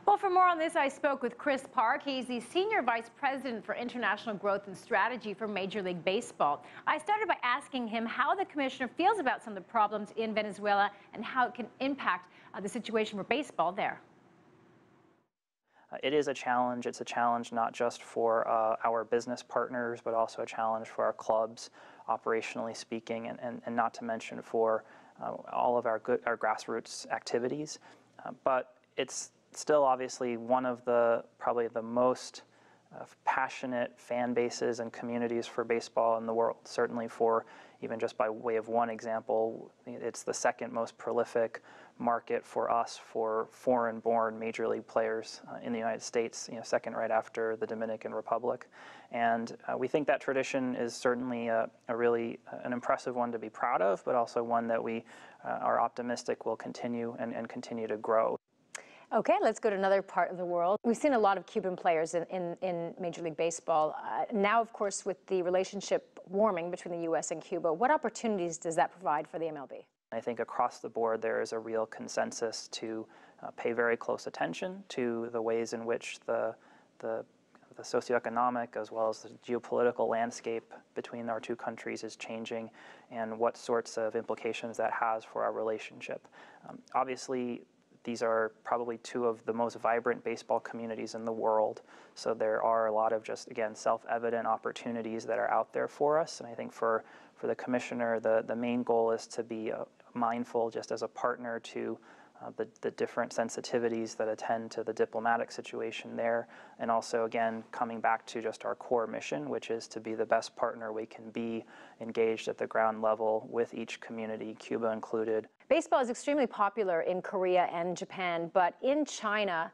Well, for more on this, I spoke with Chris Park. He's the Senior Vice President for International Growth and Strategy for Major League Baseball. I started by asking him how the commissioner feels about some of the problems in Venezuela and how it can impact the situation for baseball there. It is a challenge. It's a challenge not just for our business partners, but also a challenge for our clubs, operationally speaking, and not to mention for all of our grassroots activities. But it's still obviously one of probably the most passionate fan bases and communities for baseball in the world. Certainly for, even just by way of one example, it's the second most prolific market for us for foreign-born major league players in the United States, second right after the Dominican Republic. And we think that tradition is certainly a really an impressive one to be proud of, but also one that we are optimistic will continue and continue to grow. Okay, let's go to another part of the world. We've seen a lot of Cuban players in Major League Baseball. Now, of course, with the relationship warming between the U.S. and Cuba, what opportunities does that provide for the MLB? I think across the board there is a real consensus to pay very close attention to the ways in which the socioeconomic as well as the geopolitical landscape between our two countries is changing and what sorts of implications that has for our relationship. Obviously, these are probably two of the most vibrant baseball communities in the world. So there are a lot of just, again, self-evident opportunities that are out there for us. And I think for the commissioner, the main goal is to be mindful just as a partner to the different sensitivities that attend to the diplomatic situation there. And also, again, coming back to just our core mission, which is to be the best partner we can be, engaged at the ground level with each community, Cuba included. Baseball is extremely popular in Korea and Japan, but in China,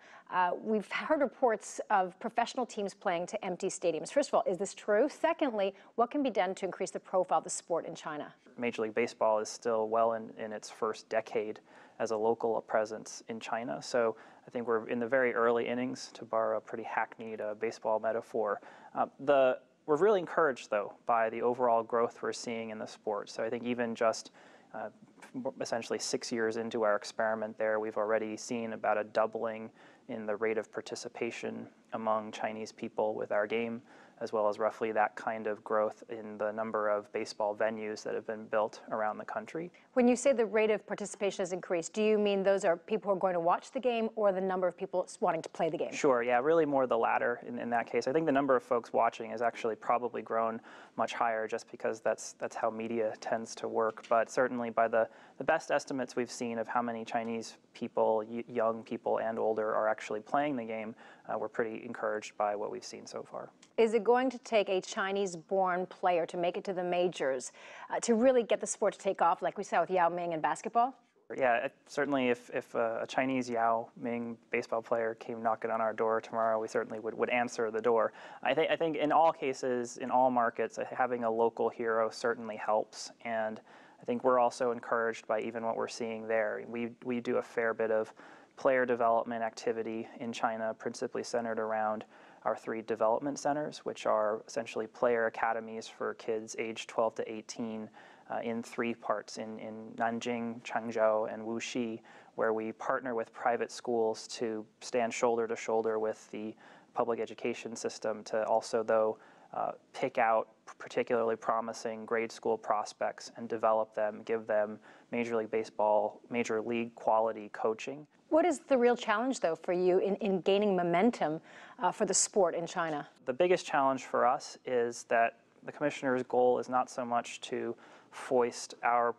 we've heard reports of professional teams playing to empty stadiums. First of all, is this true? Secondly, what can be done to increase the profile of the sport in China? Major League Baseball is still well in its first decade as a local presence in China. So I think we're in the very early innings, to borrow a pretty hackneyed baseball metaphor. We're really encouraged, though, by the overall growth we're seeing in the sport. So I think even just essentially 6 years into our experiment there, we've already seen about a doubling in the rate of participation among Chinese people with our game, as well as roughly that kind of growth in the number of baseball venues that have been built around the country. When you say the rate of participation has increased, do you mean those are people who are going to watch the game or the number of people wanting to play the game? Sure, yeah, really more the latter in that case. I think the number of folks watching has actually probably grown much higher just because that's how media tends to work. But certainly by the best estimates we've seen of how many Chinese people, young people and older, are actually playing the game, we're pretty encouraged by what we've seen so far. Is it going to take a Chinese-born player to make it to the majors to really get the sport to take off, like we saw with Yao Ming in basketball? Yeah, certainly if a Chinese Yao Ming baseball player came knocking on our door tomorrow, we certainly would answer the door. I think in all cases, in all markets, having a local hero certainly helps. And I think we're also encouraged by even what we're seeing there. We do a fair bit of player development activity in China, principally centered around our 3 development centers, which are essentially player academies for kids aged 12 to 18 in 3 parts, in Nanjing, Changzhou, and Wuxi, where we partner with private schools to stand shoulder to shoulder with the public education system to also, though, pick out particularly promising grade school prospects and develop them, give them Major League Baseball, Major League quality coaching. What is the real challenge, though, for you in gaining momentum for the sport in China? The biggest challenge for us is that the commissioner's goal is not so much to foist our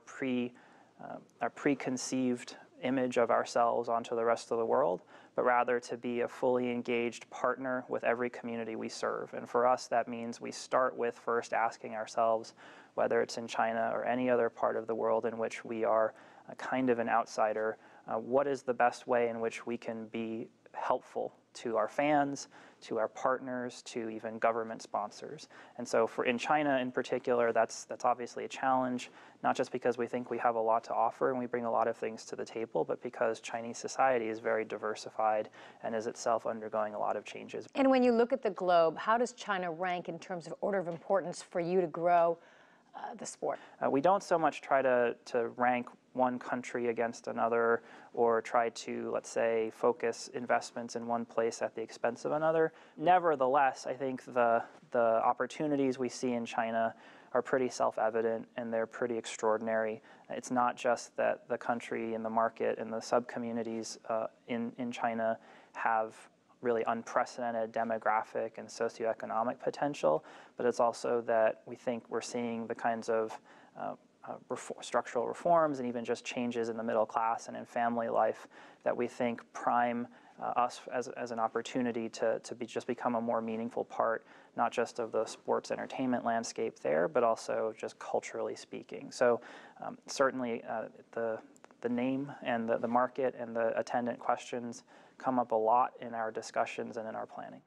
preconceived image of ourselves onto the rest of the world, but rather to be a fully engaged partner with every community we serve. And for us, that means we start with first asking ourselves, whether it's in China or any other part of the world in which we are a kind of an outsider, what is the best way in which we can be helpful to our fans, to our partners, to even government sponsors. And so in China in particular, that's obviously a challenge, not just because we think we have a lot to offer and we bring a lot of things to the table, but because Chinese society is very diversified and is itself undergoing a lot of changes. And when you look at the globe, how does China rank in terms of order of importance for you to grow the sport? We don't so much try to rank one country against another or try to, let's say, focus investments in one place at the expense of another. Nevertheless, I think the opportunities we see in China are pretty self-evident and they're pretty extraordinary. It's not just that the country and the market and the sub-communities in China have really unprecedented demographic and socioeconomic potential, but it's also that we think we're seeing the kinds of structural reforms and even just changes in the middle class and in family life that we think prime us as an opportunity to just become a more meaningful part, not just of the sports entertainment landscape there, but also just culturally speaking. So certainly the name and the market and the attendant questions come up a lot in our discussions and in our planning.